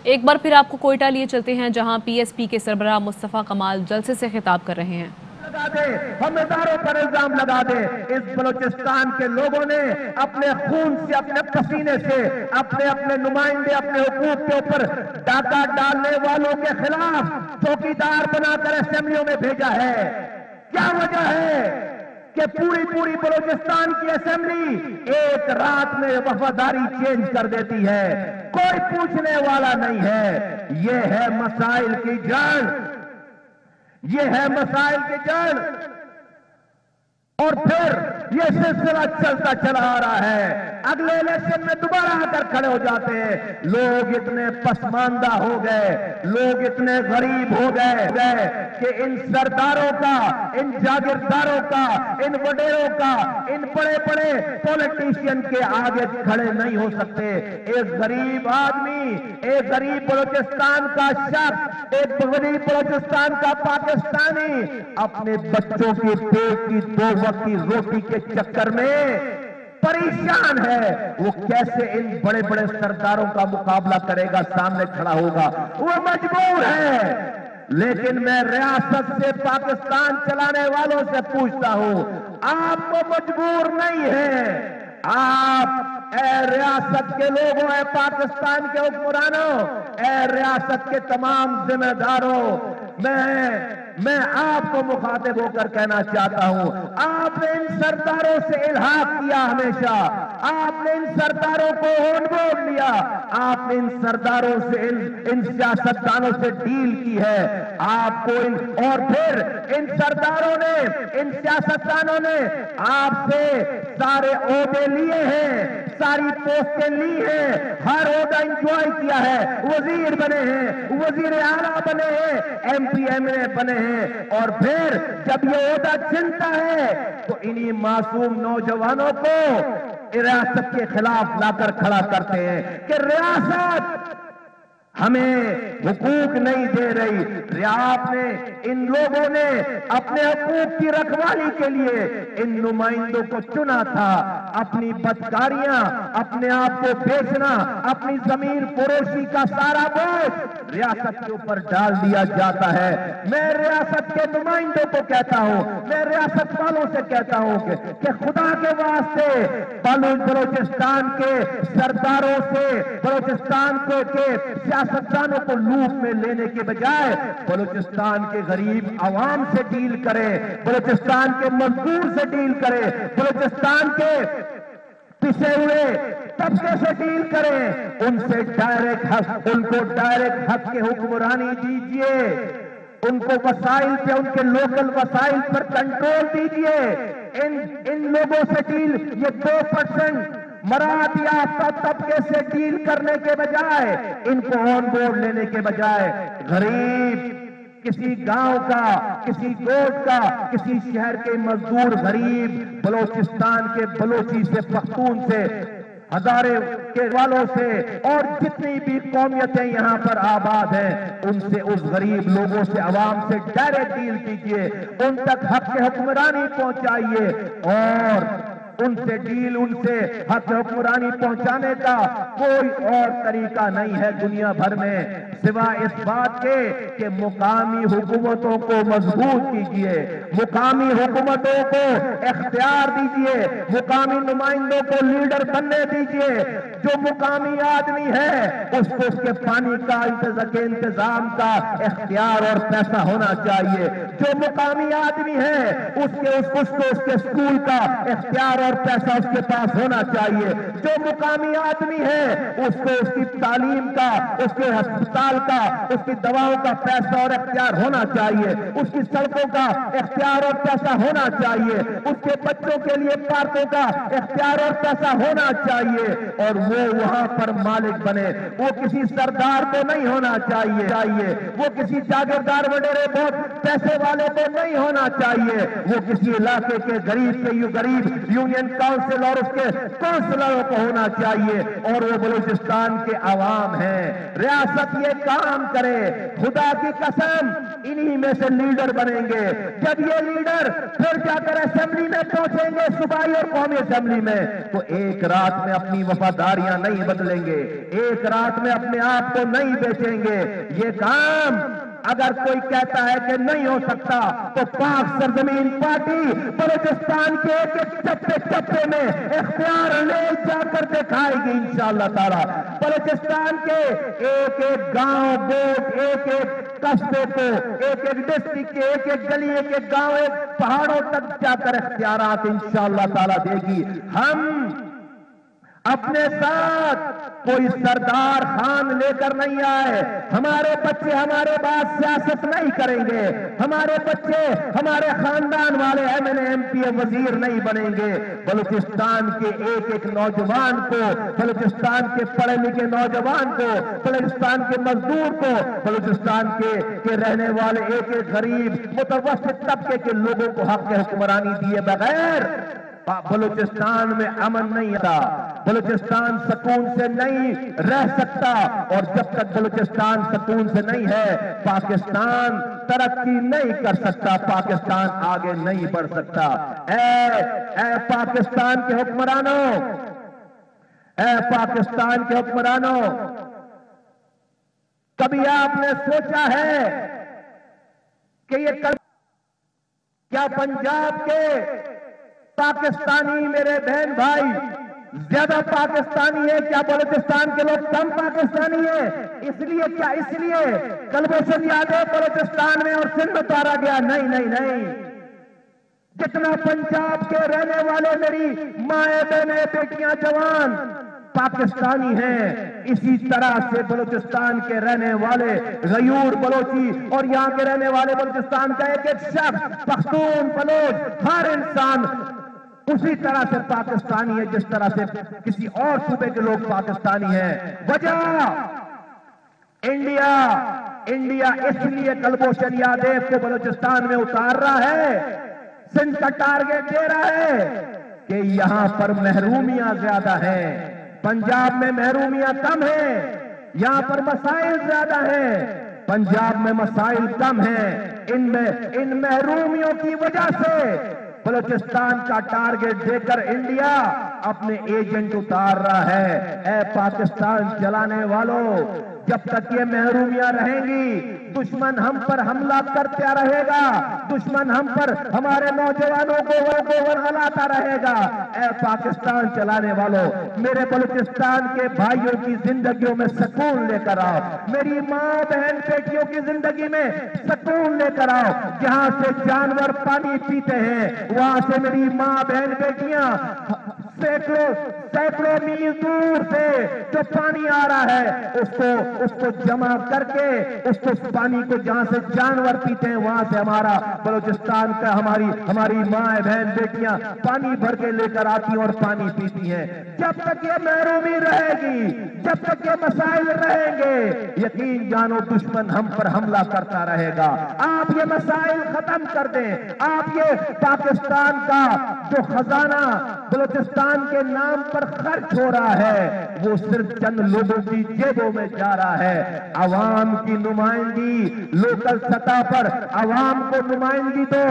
ایک بار پھر آپ کو کوئٹہ لیے چلتے ہیں جہاں پی ایس پی کے سربراہ مصطفیٰ کمال جلسے سے خطاب کر رہے ہیں۔ لگا دے، ہم اداروں پر الزام لگا دے، اس بلوچستان کے لوگوں نے اپنے خون سے، اپنے پسینے سے، اپنے نمائندے، اپنے حقوق کے اوپر ڈاکہ ڈالنے والوں کے خلاف چوکیدار بنا کر اسمبلیوں میں بھیجا ہے۔ کیا وجہ ہے کہ پوری بلوچستان کی اسمبلی ایک رات میں وفاداری چینج کر دیتی ہے؟ کوئی پوچھنے والا نہیں ہے۔ یہ ہے مسائل کی جڑ، یہ ہے مسائل کی جڑ۔ اور پھر یہ سلسلہ چلتا چلا آ رہا ہے، اگلے الیکشن میں دوبارہ آ کر کھڑے ہو جاتے ہیں۔ لوگ اتنے پسماندہ ہو گئے، لوگ اتنے غریب ہو گئے کہ ان سرداروں کا، ان جاگیرداروں کا، ان وڈیروں کا، ان بڑے بڑے پولیٹیشین کے آگے کھڑے نہیں ہو سکتے۔ ایک غریب آدمی، ایک غریب بلوچستان کا شخص، ایک غریب بلوچستان کا پاکستانی اپنے بچوں کے پیٹ کی 2 وقت کی روٹی کے چکر میں پریشان ہے۔ وہ کیسے ان بڑے بڑے سرداروں کا مقابلہ کرے گا، سامنے کھڑا ہوگا؟ وہ مجبور ہے۔ لیکن میں ریاست سے، پاکستان چلانے والوں سے پوچھتا ہوں، آپ کو مجبور نہیں ہے؟ آپ اے ریاست کے لوگوں، اے پاکستان کے حکمرانوں، اے ریاست کے تمام ذمہ داروں، میں آپ کو مخاطب ہو کر کہنا چاہتا ہوں، آپ نے ان سرداروں سے الحاق کیا ہمیشہ، آپ نے ان سرداروں کو اون بول لیا، آپ نے ان سرداروں سے، ان سیاستدانوں سے ڈیل کی ہے، آپ کو اور پھر ان سرداروں نے، ان سیاستدانوں نے آپ سے سارے عہدے لیے ہیں، ساری پوسٹیں لی ہیں، ہر عہدہ انجوائے کیا ہے، وزیر بنے ہیں، وزیر اعلیٰ بنے ہیں، ایم پی ایم اے بنے ہیں، اور پھر جب یہ عہدہ چنتا ہے تو انہی معصوم نوجوانوں کو ریاست کے خلاف لا کر کھڑا کرتے ہیں کہ ریاست ہمیں حقوق نہیں دے رہی۔ آپ نے، ان لوگوں نے اپنے حقوق کی رکھوالی کے لیے ان نمائندوں کو چنا تھا۔ اپنی بدکاریاں، اپنے آپ کو بیچنا، اپنی زمین فروشی کا سارا بوجھ ریاست کے اوپر ڈال دیا جاتا ہے۔ میں ریاست کے نمائندوں کو کہتا ہوں، میں ریاست والوں سے کہتا ہوں کہ خدا کے واسطے بلوچستان کے سرداروں سے، بلوچستان کے سیاستدانوں کو لوپ میں لینے کے بجائے بلوچستان کے غریب عوام سے ڈیل کرے، بلوچستان کے مزدور سے ڈیل کرے، بلوچستان کے پسے ہوئے طبقے سے ڈیل کریں، ان سے ڈائریکٹ حق، ان کو ڈائریکٹ حق کے حکمرانی دیجئے، ان کو وسائل پہ، ان کے لوکل وسائل پر کنٹرول دیجئے۔ ان لوگوں سے ڈیل، یہ 2% مراعات یافتہ طبقے سے ڈیل کرنے کے بجائے، ان کو آن بورڈ لینے کے بجائے غریب، کسی گاؤں کا، کسی گوٹ کا، کسی شہر کے مزدور غریب بلوچستان کے بلوچی سے، پختون سے، ہزارے کے والوں سے، اور جتنی بھی قومیتیں یہاں پر آباد ہیں، ان سے، اس غریب لوگوں سے، عوام سے ڈائریکٹ ڈیل کیجئے، ان تک حق حکمرانی پہنچائیے، اور ان سے ڈیل، ان سے حق حکمرانی پہنچانے کا کوئی اور طریقہ نہیں ہے دنیا بھر میں سوائے اس بات کے کہ مقامی حکومتوں کو مضبوط کیجئے، مقامی حکومتوں کو اختیار دیجئے، مقامی نمائندوں کو لیڈر بننے دیجئے۔ جو مقامی آدمی ہے اس کو اس کے پانی کا انتظام کا اختیار اور پیسہ ہونا چاہیے۔ جو مقامی آدمی ہے اس کو اس کے اسکول کا اختیار اور پیسہ اس کے پاس ہونا چاہیے۔ جو مقامی آدمی ہے اس کو اس کی تعلیم کا، اس کے ہسپتال کا، اس کی دواؤں کا پیسہ اور اختیار ہونا چاہیے، اس کی سڑکوں کا اختیار اور پیسہ ہونا چاہیے، اس کے بچوں کے لیے پارکوں کا اختیار اور پیسہ ہونا چاہیے، اور وہ وہاں پر مالک بنے۔ وہ کسی سردار کو نہیں ہونا چاہیے، وہ کسی جاگیردار وڈیرے بہت پیسے والے کو نہیں ہونا چاہیے، وہ کسی علاقے کے غریب یونین کاؤنسل اور اس کے کونسلروں کو ہونا چاہیے، اور وہ بلوچستان کے عوام ہیں۔ ریاست یہ کام کرے، خدا کی قسم انہی میں سے لیڈر بنیں گے۔ جب یہ لیڈر پھر جا کر اسمبلی میں پہنچیں گے، صوبائی اور قومی اسمبلی میں، تو ایک رات میں اپنی وفاداری گاڑیاں نہیں بدلیں گے، ایک رات میں اپنے آپ کو نہیں بیچیں گے۔ یہ کام اگر کوئی کہتا ہے کہ نہیں ہو سکتا تو پاک سرزمین پارٹی بلوچستان کے ایک ایک چپے چپے میں اختیار لے جا کر دکھائے گی انشاءاللہ تعالی۔ بلوچستان کے ایک ایک گاؤں گوٹ، ایک ایک قصبے کو، ایک ایک ڈسٹرکٹ کے ایک ایک گلی، ایک ایک گاؤں، ایک پہاڑوں تک جا کر اختیارات انشاءاللہ تعالی دے گی۔ ہم اپنے ساتھ کوئی سردار خان لے کر نہیں آئے، ہمارے بچے ہمارے بعد سیاست نہیں کریں گے، ہمارے بچے ہمارے خاندان والے M L A M P وزیر نہیں بنیں گے۔ بلوچستان کے ایک ایک نوجوان کو، بلوچستان کے پڑھے لکھے نوجوان کو، بلوچستان کے مزدور کو، بلوچستان کے رہنے والے ایک ایک غریب متوسط طبقے کے لوگوں کو حق حکمرانی دیے بغیر بلوچستان میں امن نہیں آتا، بلوچستان سکون سے نہیں رہ سکتا، اور جب تک بلوچستان سکون سے نہیں ہے پاکستان ترقی نہیں کر سکتا، پاکستان آگے نہیں بڑھ سکتا۔ اے پاکستان کے حکمرانوں، اے پاکستان کے حکمرانوں، کبھی آپ نے سوچا ہے کہ یہ کیا پنجاب کے پاکستانی میرے بہن بھائی زیادہ پاکستانی ہے؟ کیا بلوچستان کے لوگ کم پاکستانی ہیں؟ اس لیے کلبھوشن یادو بلوچستان میں اور سندھ اتارا گیا؟ نہیں نہیں نہیں، جتنا پنجاب کے رہنے والے میری مائیں بہنیں بیٹیاں جوان پاکستانی ہیں، اسی طرح سے بلوچستان کے رہنے والے غیور بلوچی اور یہاں کے رہنے والے بلوچستان کا ایک ایک شخص پختون بلوچ ہر انسان اسی طرح سے پاکستانی ہے جس طرح سے کسی اور صوبے کے لوگ پاکستانی ہیں۔ وجہ انڈیا اس لیے کلبھوشن یادو کو بلوچستان میں اتار رہا ہے، سندھ کا ٹارگٹ دے رہا ہے کہ یہاں پر محرومیاں زیادہ ہیں، پنجاب میں محرومیاں کم ہیں، یہاں پر مسائل زیادہ ہیں، پنجاب میں مسائل کم ہیں۔ ان محرومیوں کی وجہ سے بلوچستان کا ٹارگٹ دے کر انڈیا اپنے ایجنٹ اتار رہا ہے۔ اے پاکستان چلانے والوں، جب تک یہ محرومیاں رہیں گی دشمن ہم پر حملہ کرتا رہے گا، دشمن ہم پر ہمارے نوجوانوں کو ورغلاتا رہے گا۔ اے پاکستان چلانے والوں، میرے بلوچستان کے بھائیوں کی زندگیوں میں سکون لے کر آؤ، میری ماں بہن بیٹیوں کی زندگی میں سکون لے کر آؤ۔ جہاں سے جانور پانی پیتے ہیں وہاں سے میری ماں بہن بیٹیاں سینکڑوں میل دور سے جو پانی آ رہا ہے اس کو جمع کر کے اس پانی کو جہاں سے جانور پیتے ہیں وہاں سے ہمارا بلوچستان کا ہماری ماں بہن بیٹیاں پانی بھر کے لے کر آتی ہیں اور پانی پیتی ہیں۔ جب تک یہ محرومی رہے گی، جب تک یہ مسائل رہیں گے، یقین جانو دشمن ہم پر حملہ کرتا رہے گا۔ آپ یہ مسائل ختم کر دیں، آپ یہ پاکستان کا جو خزانہ بلوچستان کے نام پر خرچ ہو رہا ہے وہ صرف چند لوگوں کی جیبوں میں جا رہا ہے۔ عوام کی نمائندگی لوکل سطح پر عوام کو نمائندگی دو،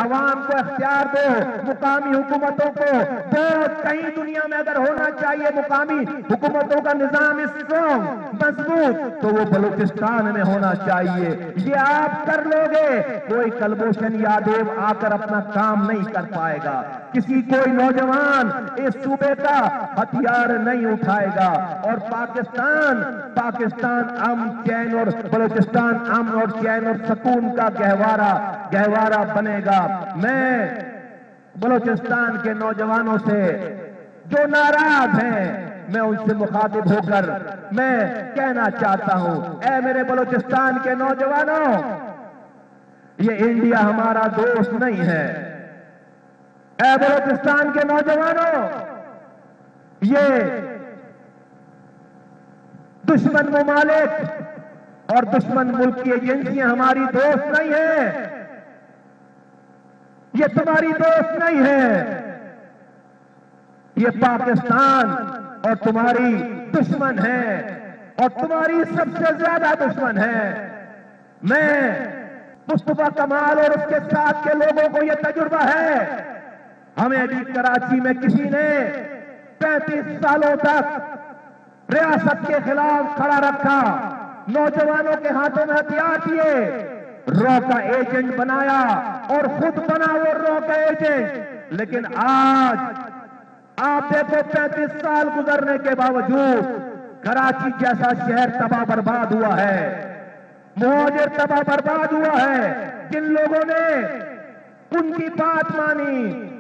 عوام کو اختیار دو، مقامی حکومتوں کو ووٹ کہیں دنیا میں اگر ہونا چاہیے مقامی حکومتوں کا نظام اسٹرانگ مضبوط تو وہ بلوچستان میں ہونا چاہیے۔ یہ آپ کر لو گے کوئی کلبھوشن یادو آ کر اپنا کام نہیں کر پائے گا، کسی کوئی نوجوان اس صوبے کا ہتھیار نہیں اٹھائے گا، اور پاکستان امن چین اور بلوچستان امن اور چین اور سکون کا گہوارہ بنے گا۔ میں بلوچستان کے نوجوانوں سے جو ناراض ہیں میں ان سے مخاطب ہو کر میں کہنا چاہتا ہوں، اے میرے بلوچستان کے نوجوانوں، یہ انڈیا ہمارا دوست نہیں ہے۔ اے بلوچستان کے نوجوانوں، یہ دشمن ممالک اور دشمن ملک کی ایجنسیاں ہماری دوست نہیں ہیں، یہ تمہاری دوست نہیں ہے، یہ پاکستان اور تمہاری دشمن ہے، اور تمہاری سب سے زیادہ دشمن ہے۔ میں مصطفیٰ کمال اور اس کے ساتھ کے لوگوں کو یہ تجربہ ہے، ہمیں بھی کراچی میں کسی نے 35 سالوں تک ریاست کے خلاف کھڑا رکھا، نوجوانوں کے ہاتھوں میں ہتھیار دیے، رو کا ایجنٹ بنایا اور خود بنا وہ رو کا ایجنٹ۔ لیکن آج آپ دیکھو 35 سال گزرنے کے باوجود کراچی جیسا شہر تباہ برباد ہوا ہے، مہاجر تباہ برباد ہوا ہے۔ جن لوگوں نے ان کی بات مانی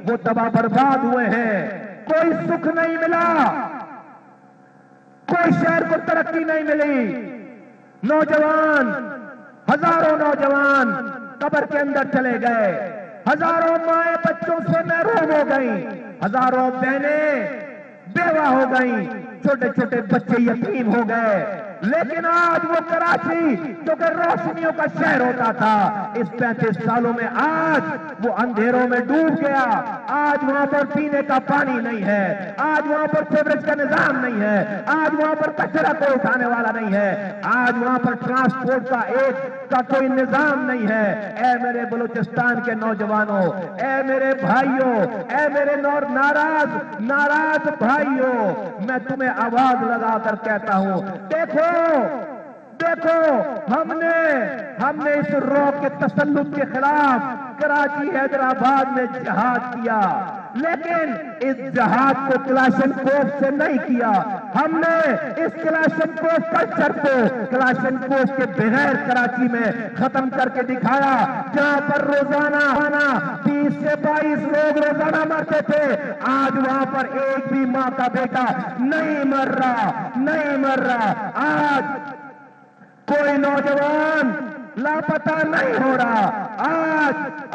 وہ تباہ برباد ہوئے ہیں، کوئی سکھ نہیں ملا، کوئی شہر کو ترقی نہیں ملی۔ نوجوان، ہزاروں نوجوان قبر کے اندر چلے گئے، ہزاروں مائیں بچوں سے محروم ہو گئیں، ہزاروں بہنیں بیوہ ہو گئیں، چھوٹے چھوٹے بچے یتیم ہو گئے۔ لیکن آج وہ کراچی جو کہ روشنیوں کا شہر ہوتا تھا، اس 35 سالوں میں آج وہ اندھیروں میں ڈوب گیا۔ آج وہاں پر پینے کا پانی نہیں ہے، آج وہاں پر سیوریج کا نظام نہیں ہے، آج وہاں پر کچرا کوئی اٹھانے والا نہیں ہے، آج وہاں پر ٹرانسپورٹ کا کوئی نظام نہیں ہے۔ اے میرے بلوچستان کے نوجوانوں، اے میرے بھائیوں، اے میرے ناراض بھائیوں، میں تمہیں آواز لگا کر کہتا ہوں، دیکھو ہم نے اس رو کے تسلط کے خلاف کراچی حیدرآباد میں جہاد کیا، لیکن اس جہاد کو کلاشنکوف سے نہیں کیا۔ ہم نے اس کلاشنکوف کلچر کو کلاشنکوف کے بغیر کراچی میں ختم کر کے دکھایا، جہاں پر روزانہ 20 سے 22 لوگ روزانہ مرتے تھے، آج وہاں پر ایک بھی ماں کا بیٹا نہیں مر رہا۔ آج کوئی نوجوان لاپتہ نہیں ہو رہا،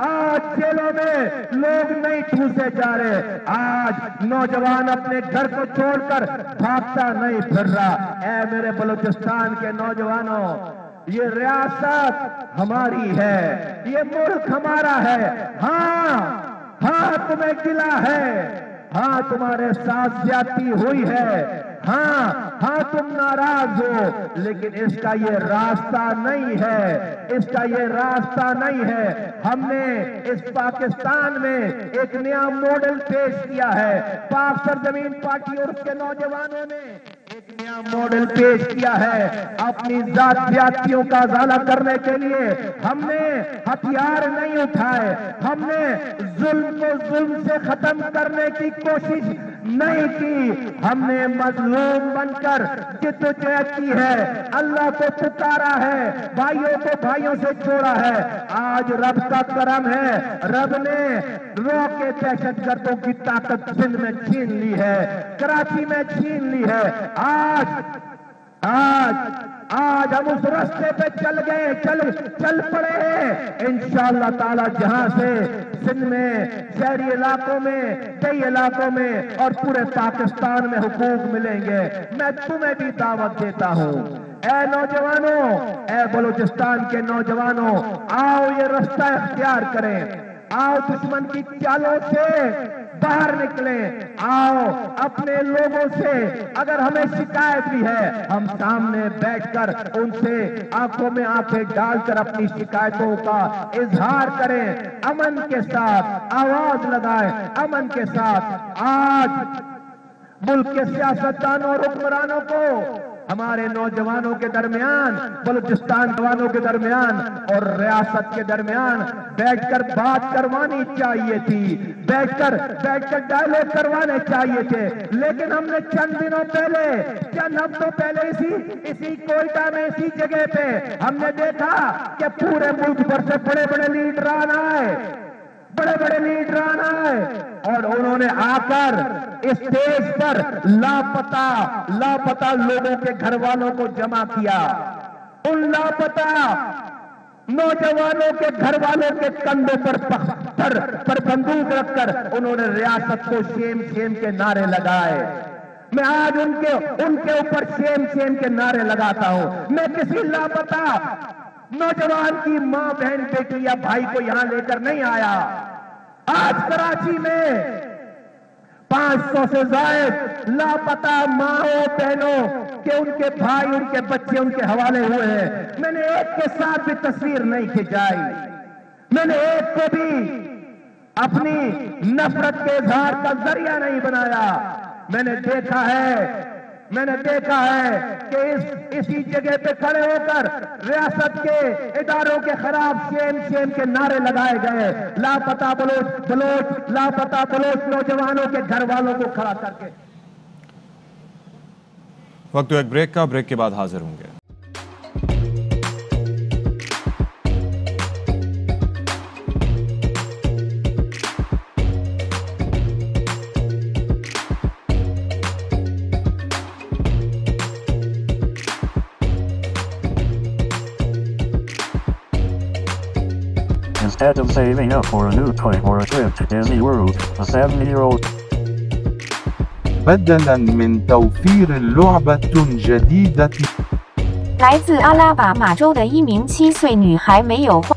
آج جیلوں میں لوگ نہیں ٹھوسے جا رہے، آج نوجوان اپنے گھر کو چھوڑ کر بھاگتا نہیں پھر رہا۔ اے میرے بلوچستان کے نوجوانوں، یہ ریاست ہماری ہے، یہ ملک ہمارا ہے۔ ہاں تمہیں گلا ہے، ہاں تمہارے ساتھ زیادتی ہوئی ہے، ہاں تم ناراض ہو، لیکن اس کا یہ راستہ نہیں ہے۔ ہم نے اس پاکستان میں ایک نیا ماڈل پیش کیا ہے، پاک سرزمین پارٹی اور اس کے نوجوانوں نے ایک نیا ماڈل پیش کیا ہے۔ اپنی ذاتیاتیوں کا ازالہ کرنے کے لیے ہم نے ہتھیار نہیں اٹھائے، ہم نے ظلم کو ظلم سے ختم کرنے کی کوشش نہیں کی، ہم نے مظلوم بن کر جدوجہد کی ہے، اللہ کو پکارا ہے، بھائیوں کو بھائیوں سے جوڑا ہے۔ آج رب کا کرم ہے، رب نے رو کے دہشت گردوں کی طاقت سندھ میں چھین لی ہے، کراچی میں چھین لی ہے۔ آج ہم اس راستے پہ چل پڑے ہیں، انشاءاللہ تعالی جہاں سے سندھ میں شہری علاقوں میں کئی علاقوں میں اور پورے پاکستان میں حقوق ملیں گے۔ میں تمہیں بھی دعوت دیتا ہوں، اے نوجوانوں، اے بلوچستان کے نوجوانوں، آؤ یہ رستہ اختیار کریں، آؤ دشمن کی چالوں سے باہر نکلیں، آؤ اپنے لوگوں سے اگر ہمیں شکایت بھی ہے، ہم سامنے بیٹھ کر ان سے آنکھوں میں آنکھیں ڈال کر اپنی شکایتوں کا اظہار کریں، امن کے ساتھ آواز لگائیں، امن کے ساتھ۔ آج ملک کے سیاستدانوں اور حکمرانوں کو ہمارے نوجوانوں کے درمیان، بلوچستان نوجوانوں کے درمیان اور ریاست کے درمیان بیٹھ کر بات کروانی چاہیے تھی، بیٹھ کر ڈائیلاگ کروانے چاہیے تھے، لیکن ہم نے چند ہفتوں پہلے اسی کوئٹہ میں اسی جگہ پہ ہم نے دیکھا کہ پورے ملک بھر سے بڑے بڑے لیڈران آئے اور انہوں نے آ کر اس اسٹیج پر لاپتہ لوگوں کے گھر والوں کو جمع کیا۔ ان لاپتہ نوجوانوں کے گھر والوں کے کندھوں پر پتھر پر بندوق رکھ کر انہوں نے ریاست کو شیم کے نعرے لگائے۔ میں آج ان کے اوپر شیم کے نعرے لگاتا ہوں۔ میں کسی لاپتہ نوجوان کی ماں، بہن، بیٹی یا بھائی کو یہاں لے کر نہیں آیا۔ آج کراچی میں 500 سے زائد لاپتہ ماؤں بہنوں کہ ان کے بھائی، ان کے بچے ان کے حوالے ہوئے ہیں۔ میں نے ایک کے ساتھ بھی تصویر نہیں کھچائی، میں نے ایک کو بھی اپنی نفرت کے اظہار کا ذریعہ نہیں بنایا۔ میں نے دیکھا ہے میں نے دیکھا ہے کہ اسی جگہ پہ کھڑے ہو کر ریاست کے اداروں کے خلاف شیم کے نعرے لگائے گئے، لاپتہ بلوچ لاپتہ بلوچ نوجوانوں کے گھر والوں کو کھڑا کر کے۔ وقت ایک بریک کا، بریک کے بعد حاضر ہوں گے۔ Instead of saving up for a new toy or a trip to Disney World, a 7-year-old بدلاً من توفير لعبة جديدة 来自阿拉巴马州的一名7岁女孩没有花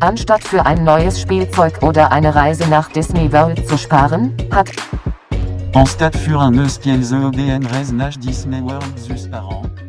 Anstatt für ein neues Spielzeug oder eine Reise nach Disney World zu sparen, hat En stade für un eus qu'elles EDN Reznach Disney World zus par an.